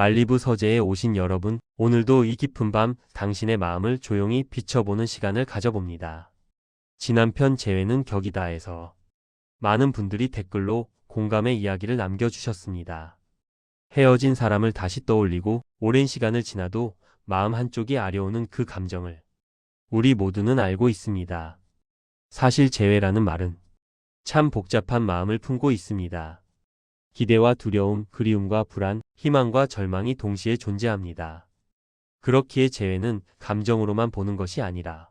말리부 서재에 오신 여러분, 오늘도 이 깊은 밤 당신의 마음을 조용히 비춰보는 시간을 가져봅니다. 지난 편 재회는 격이다에서 많은 분들이 댓글로 공감의 이야기를 남겨주셨습니다. 헤어진 사람을 다시 떠올리고 오랜 시간을 지나도 마음 한쪽이 아려오는 그 감정을 우리 모두는 알고 있습니다. 사실 재회라는 말은 참 복잡한 마음을 품고 있습니다. 기대와 두려움, 그리움과 불안, 희망과 절망이 동시에 존재합니다. 그렇기에 재회는 감정으로만 보는 것이 아니라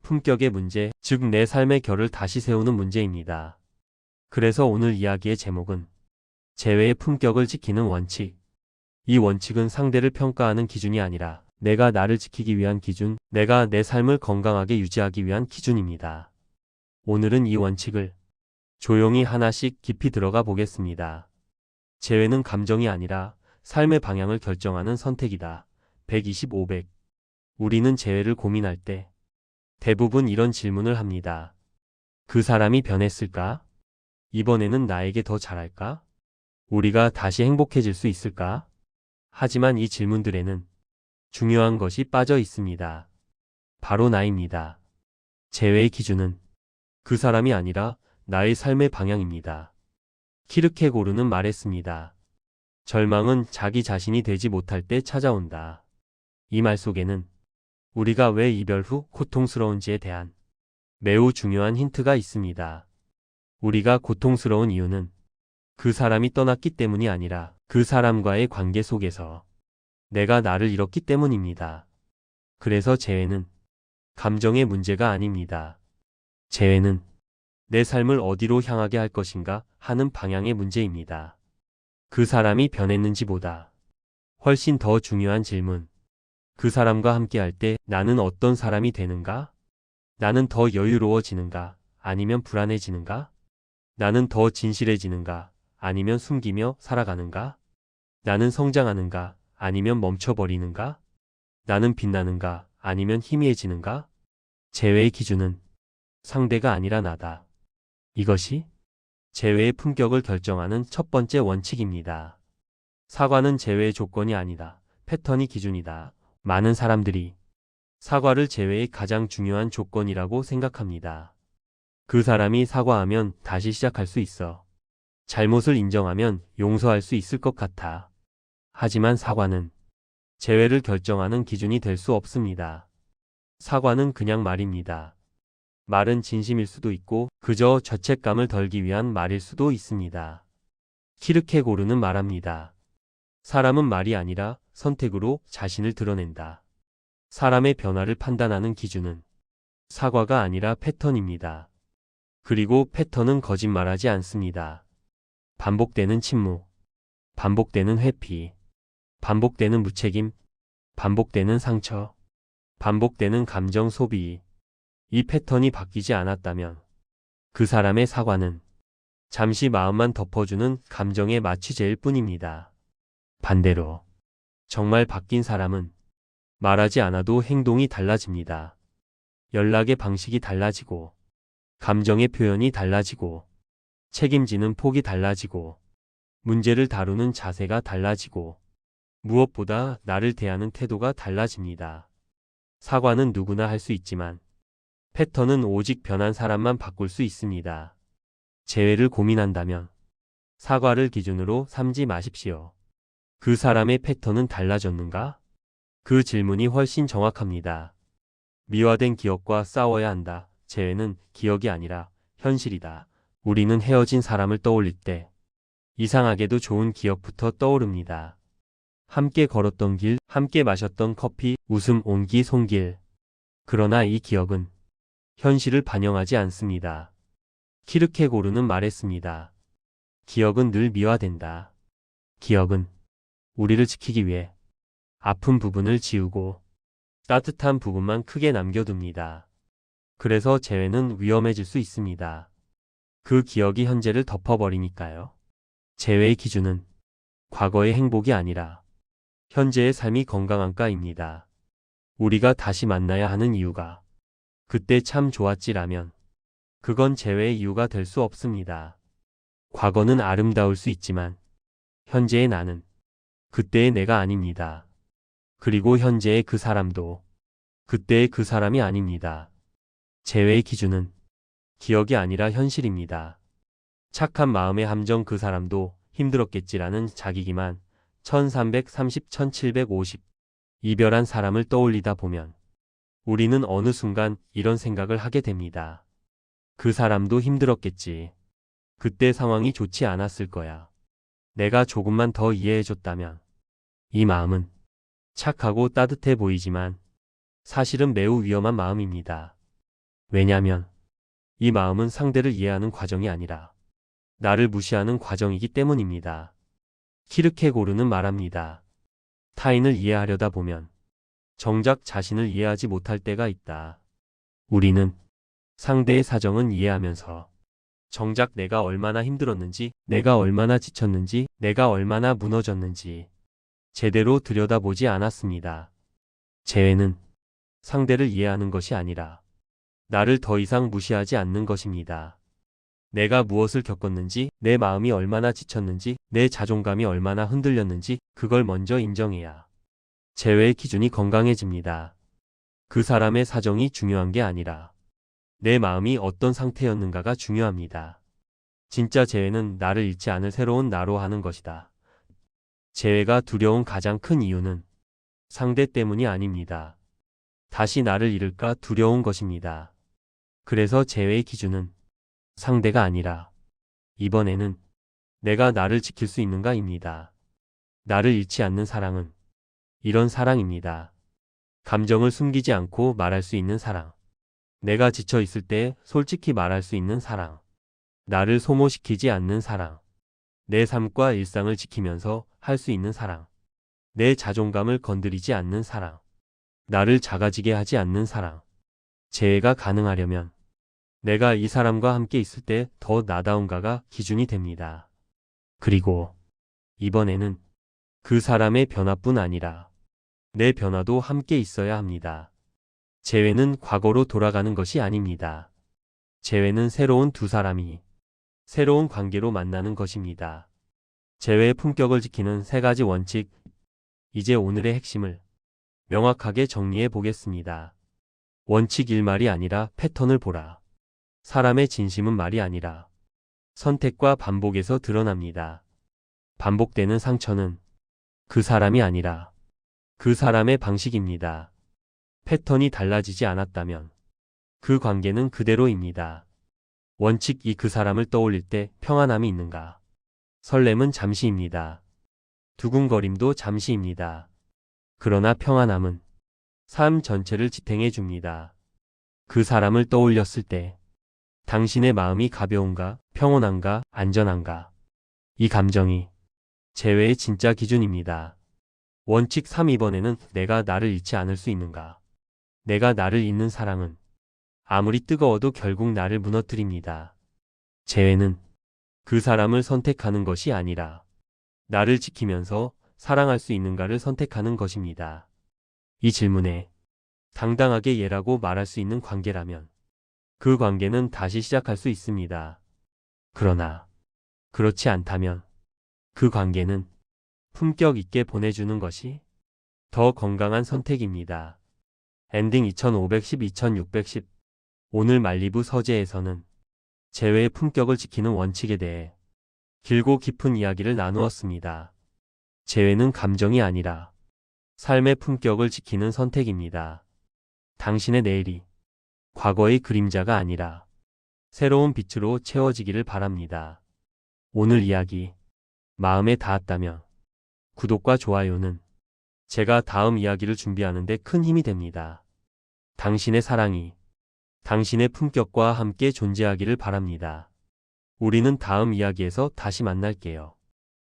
품격의 문제, 즉 내 삶의 결을 다시 세우는 문제입니다. 그래서 오늘 이야기의 제목은 재회의 품격을 지키는 원칙. 이 원칙은 상대를 평가하는 기준이 아니라 내가 나를 지키기 위한 기준, 내가 내 삶을 건강하게 유지하기 위한 기준입니다. 오늘은 이 원칙을 조용히 하나씩 깊이 들어가 보겠습니다. 재회는 감정이 아니라 삶의 방향을 결정하는 선택이다. 125-100. 우리는 재회를 고민할 때 대부분 이런 질문을 합니다. 그 사람이 변했을까? 이번에는 나에게 더 잘할까? 우리가 다시 행복해질 수 있을까? 하지만 이 질문들에는 중요한 것이 빠져 있습니다. 바로 나입니다. 재회의 기준은 그 사람이 아니라 나의 삶의 방향입니다. 키르케고르는 말했습니다. 절망은 자기 자신이 되지 못할 때 찾아온다. 이 말 속에는 우리가 왜 이별 후 고통스러운지에 대한 매우 중요한 힌트가 있습니다. 우리가 고통스러운 이유는 그 사람이 떠났기 때문이 아니라 그 사람과의 관계 속에서 내가 나를 잃었기 때문입니다. 그래서 재회는 감정의 문제가 아닙니다. 재회는 내 삶을 어디로 향하게 할 것인가 하는 방향의 문제입니다. 그 사람이 변했는지보다 훨씬 더 중요한 질문. 그 사람과 함께할 때 나는 어떤 사람이 되는가? 나는 더 여유로워지는가? 아니면 불안해지는가? 나는 더 진실해지는가? 아니면 숨기며 살아가는가? 나는 성장하는가? 아니면 멈춰버리는가? 나는 빛나는가? 아니면 희미해지는가? 재회의 기준은 상대가 아니라 나다. 이것이 재회의 품격을 결정하는 첫 번째 원칙입니다. 사과는 재회의 조건이 아니다. 패턴이 기준이다. 많은 사람들이 사과를 재회의 가장 중요한 조건이라고 생각합니다. 그 사람이 사과하면 다시 시작할 수 있어. 잘못을 인정하면 용서할 수 있을 것 같아. 하지만 사과는 재회를 결정하는 기준이 될 수 없습니다. 사과는 그냥 말입니다. 말은 진심일 수도 있고 그저 죄책감을 덜기 위한 말일 수도 있습니다. 키르케고르는 말합니다. 사람은 말이 아니라 선택으로 자신을 드러낸다. 사람의 변화를 판단하는 기준은 사과가 아니라 패턴입니다. 그리고 패턴은 거짓말하지 않습니다. 반복되는 침묵, 반복되는 회피, 반복되는 무책임, 반복되는 상처, 반복되는 감정 소비. 이 패턴이 바뀌지 않았다면 그 사람의 사과는 잠시 마음만 덮어주는 감정의 마취제일 뿐입니다. 반대로 정말 바뀐 사람은 말하지 않아도 행동이 달라집니다. 연락의 방식이 달라지고 감정의 표현이 달라지고 책임지는 폭이 달라지고 문제를 다루는 자세가 달라지고 무엇보다 나를 대하는 태도가 달라집니다. 사과는 누구나 할 수 있지만 패턴은 오직 변한 사람만 바꿀 수 있습니다. 재회를 고민한다면 사과를 기준으로 삼지 마십시오. 그 사람의 패턴은 달라졌는가? 그 질문이 훨씬 정확합니다. 미화된 기억과 싸워야 한다. 재회는 기억이 아니라 현실이다. 우리는 헤어진 사람을 떠올릴 때 이상하게도 좋은 기억부터 떠오릅니다. 함께 걸었던 길, 함께 마셨던 커피, 웃음, 온기, 손길. 그러나 이 기억은 현실을 반영하지 않습니다. 키르케고르는 말했습니다. 기억은 늘 미화된다. 기억은 우리를 지키기 위해 아픈 부분을 지우고 따뜻한 부분만 크게 남겨둡니다. 그래서 재회는 위험해질 수 있습니다. 그 기억이 현재를 덮어버리니까요. 재회의 기준은 과거의 행복이 아니라 현재의 삶이 건강한가입니다. 우리가 다시 만나야 하는 이유가 그때 참 좋았지라면 그건 재회의 이유가 될 수 없습니다. 과거는 아름다울 수 있지만 현재의 나는 그때의 내가 아닙니다. 그리고 현재의 그 사람도 그때의 그 사람이 아닙니다. 재회의 기준은 기억이 아니라 현실입니다. 착한 마음의 함정 그 사람도 힘들었겠지라는 자기기만 1330, 1750 이별한 사람을 떠올리다 보면 우리는 어느 순간 이런 생각을 하게 됩니다. 그 사람도 힘들었겠지. 그때 상황이 좋지 않았을 거야. 내가 조금만 더 이해해줬다면. 이 마음은 착하고 따뜻해 보이지만 사실은 매우 위험한 마음입니다. 왜냐하면 이 마음은 상대를 이해하는 과정이 아니라 나를 무시하는 과정이기 때문입니다. 키르케고르는 말합니다. 타인을 이해하려다 보면 정작 자신을 이해하지 못할 때가 있다. 우리는 상대의 사정은 이해하면서 정작 내가 얼마나 힘들었는지, 내가 얼마나 지쳤는지, 내가 얼마나 무너졌는지 제대로 들여다보지 않았습니다. 재회는 상대를 이해하는 것이 아니라 나를 더 이상 무시하지 않는 것입니다. 내가 무엇을 겪었는지, 내 마음이 얼마나 지쳤는지, 내 자존감이 얼마나 흔들렸는지 그걸 먼저 인정해야 재회의 기준이 건강해집니다. 그 사람의 사정이 중요한 게 아니라 내 마음이 어떤 상태였는가가 중요합니다. 진짜 재회는 나를 잃지 않을 새로운 나로 하는 것이다. 재회가 두려운 가장 큰 이유는 상대 때문이 아닙니다. 다시 나를 잃을까 두려운 것입니다. 그래서 재회의 기준은 상대가 아니라 이번에는 내가 나를 지킬 수 있는가입니다. 나를 잃지 않는 사랑은 이런 사랑입니다. 감정을 숨기지 않고 말할 수 있는 사랑. 내가 지쳐 있을 때 솔직히 말할 수 있는 사랑. 나를 소모시키지 않는 사랑. 내 삶과 일상을 지키면서 할 수 있는 사랑. 내 자존감을 건드리지 않는 사랑. 나를 작아지게 하지 않는 사랑. 재회가 가능하려면 내가 이 사람과 함께 있을 때 더 나다운가가 기준이 됩니다. 그리고 이번에는 그 사람의 변화뿐 아니라 내 변화도 함께 있어야 합니다. 재회는 과거로 돌아가는 것이 아닙니다. 재회는 새로운 두 사람이 새로운 관계로 만나는 것입니다. 재회의 품격을 지키는 세 가지 원칙. 이제 오늘의 핵심을 명확하게 정리해 보겠습니다. 원칙 1말이 아니라 패턴을 보라. 사람의 진심은 말이 아니라 선택과 반복에서 드러납니다. 반복되는 상처는 그 사람이 아니라 그 사람의 방식입니다. 패턴이 달라지지 않았다면 그 관계는 그대로입니다. 원칙 2. 그 사람을 떠올릴 때 평안함이 있는가? 설렘은 잠시입니다. 두근거림도 잠시입니다. 그러나 평안함은 삶 전체를 지탱해 줍니다. 그 사람을 떠올렸을 때 당신의 마음이 가벼운가, 평온한가, 안전한가? 이 감정이 재회의 진짜 기준입니다. 원칙 3. 이번에는 내가 나를 잃지 않을 수 있는가? 내가 나를 잃는 사랑은 아무리 뜨거워도 결국 나를 무너뜨립니다. 재회는 그 사람을 선택하는 것이 아니라 나를 지키면서 사랑할 수 있는가를 선택하는 것입니다. 이 질문에 당당하게 예라고 말할 수 있는 관계라면 그 관계는 다시 시작할 수 있습니다. 그러나 그렇지 않다면 그 관계는 품격 있게 보내주는 것이 더 건강한 선택입니다. 엔딩 2510, 2610. 오늘 말리부 서재에서는 재회의 품격을 지키는 원칙에 대해 길고 깊은 이야기를 나누었습니다. 재회는 감정이 아니라 삶의 품격을 지키는 선택입니다. 당신의 내일이 과거의 그림자가 아니라 새로운 빛으로 채워지기를 바랍니다. 오늘 이야기 마음에 닿았다면 구독과 좋아요는 제가 다음 이야기를 준비하는 데 큰 힘이 됩니다. 당신의 사랑이 당신의 품격과 함께 존재하기를 바랍니다. 우리는 다음 이야기에서 다시 만날게요.